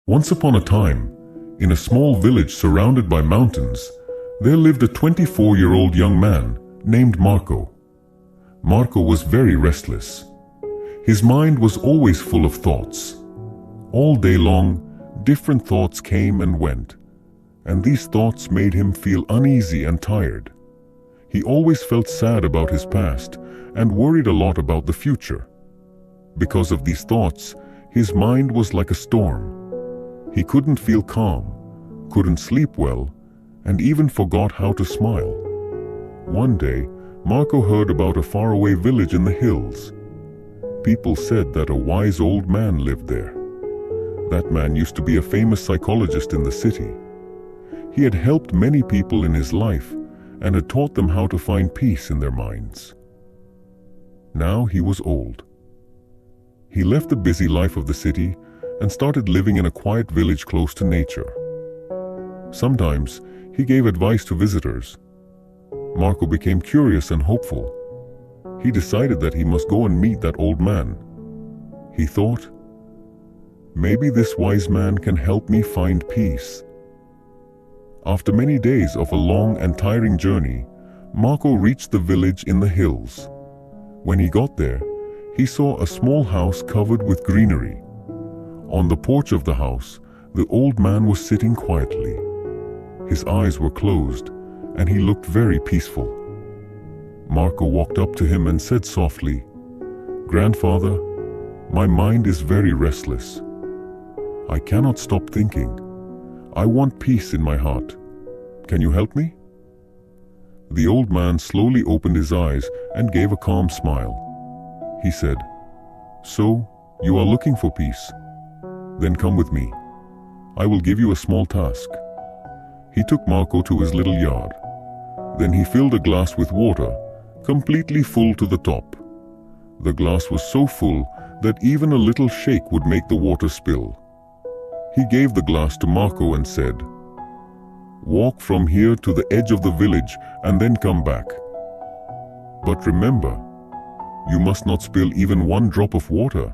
Once upon a time, in a small village surrounded by mountains, there lived a 24-year-old young man named Marco. Marco was very restless. His mind was always full of thoughts. All day long, different thoughts came and went, and these thoughts made him feel uneasy and tired. He always felt sad about his past and worried a lot about the future. Because of these thoughts, his mind was like a storm. He couldn't feel calm, couldn't sleep well, and even forgot how to smile. One day, Marco heard about a faraway village in the hills. People said that a wise old man lived there. That man used to be a famous psychologist in the city. He had helped many people in his life and had taught them how to find peace in their minds. Now he was old. He left the busy life of the city and started living in a quiet village close to nature. Sometimes he gave advice to visitors. Marco became curious and hopeful. He decided that he must go and meet that old man. He thought, maybe this wise man can help me find peace. After many days of a long and tiring journey, Marco reached the village in the hills. When he got there, he saw a small house covered with greenery. On the porch of the house, the old man was sitting quietly. His eyes were closed, and he looked very peaceful. Marco walked up to him and said softly, "Grandfather, my mind is very restless. I cannot stop thinking. I want peace in my heart. Can you help me?" The old man slowly opened his eyes and gave a calm smile. He said, "So, you are looking for peace? Then come with me. I will give you a small task." He took Marco to his little yard. Then he filled a glass with water, completely full to the top. The glass was so full that even a little shake would make the water spill. He gave the glass to Marco and said, "Walk from here to the edge of the village and then come back. But remember, you must not spill even one drop of water."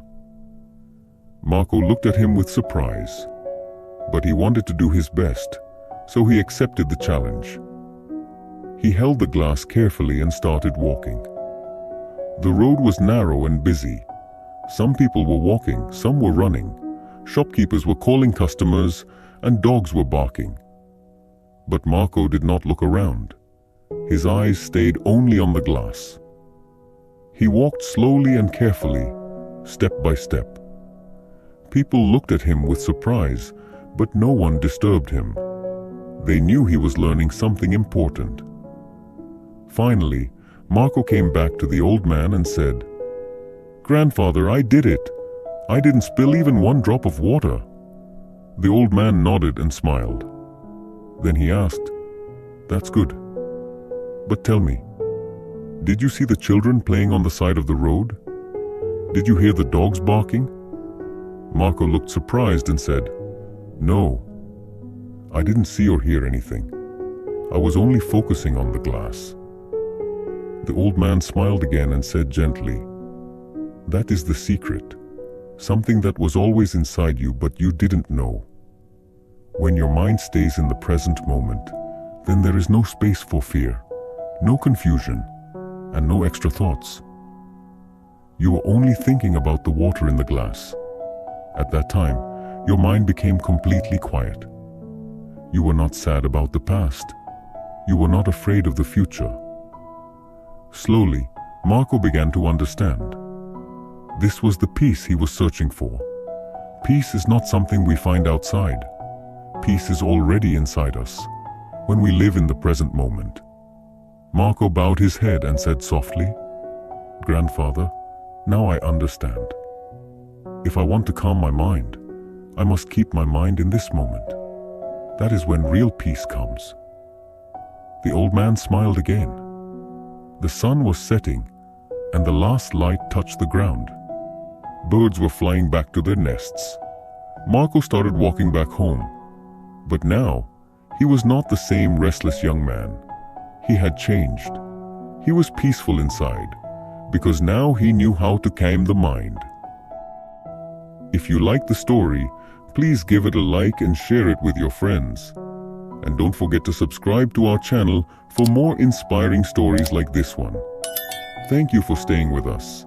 Marco looked at him with surprise, but he wanted to do his best, so he accepted the challenge. He held the glass carefully and started walking. The road was narrow and busy. Some people were walking, some were running. Shopkeepers were calling customers, and dogs were barking. But Marco did not look around. His eyes stayed only on the glass. He walked slowly and carefully, step by step. People looked at him with surprise, but no one disturbed him. They knew he was learning something important. Finally, Marco came back to the old man and said, "Grandfather, I did it. I didn't spill even one drop of water." The old man nodded and smiled. Then he asked, "That's good. But tell me, did you see the children playing on the side of the road? Did you hear the dogs barking?" Marco looked surprised and said, "No, I didn't see or hear anything. I was only focusing on the glass." The old man smiled again and said gently, "That is the secret. Something that was always inside you but you didn't know. When your mind stays in the present moment, then there is no space for fear, no confusion, and no extra thoughts. You are only thinking about the water in the glass. At that time, your mind became completely quiet. You were not sad about the past. You were not afraid of the future." Slowly, Marco began to understand. This was the peace he was searching for. Peace is not something we find outside. Peace is already inside us, when we live in the present moment. Marco bowed his head and said softly, "Grandfather, now I understand. If I want to calm my mind, I must keep my mind in this moment. That is when real peace comes." The old man smiled again. The sun was setting, and the last light touched the ground. Birds were flying back to their nests. Marco started walking back home. But now, he was not the same restless young man. He had changed. He was peaceful inside, because now he knew how to calm the mind. If you like the story, Please give it a like and share it with your friends. And don't forget to subscribe to our channel for more inspiring stories like this one. Thank you for staying with us.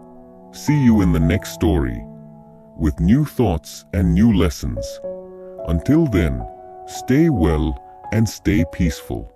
See you in the next story, with new thoughts and new lessons. Until then, stay well and stay peaceful.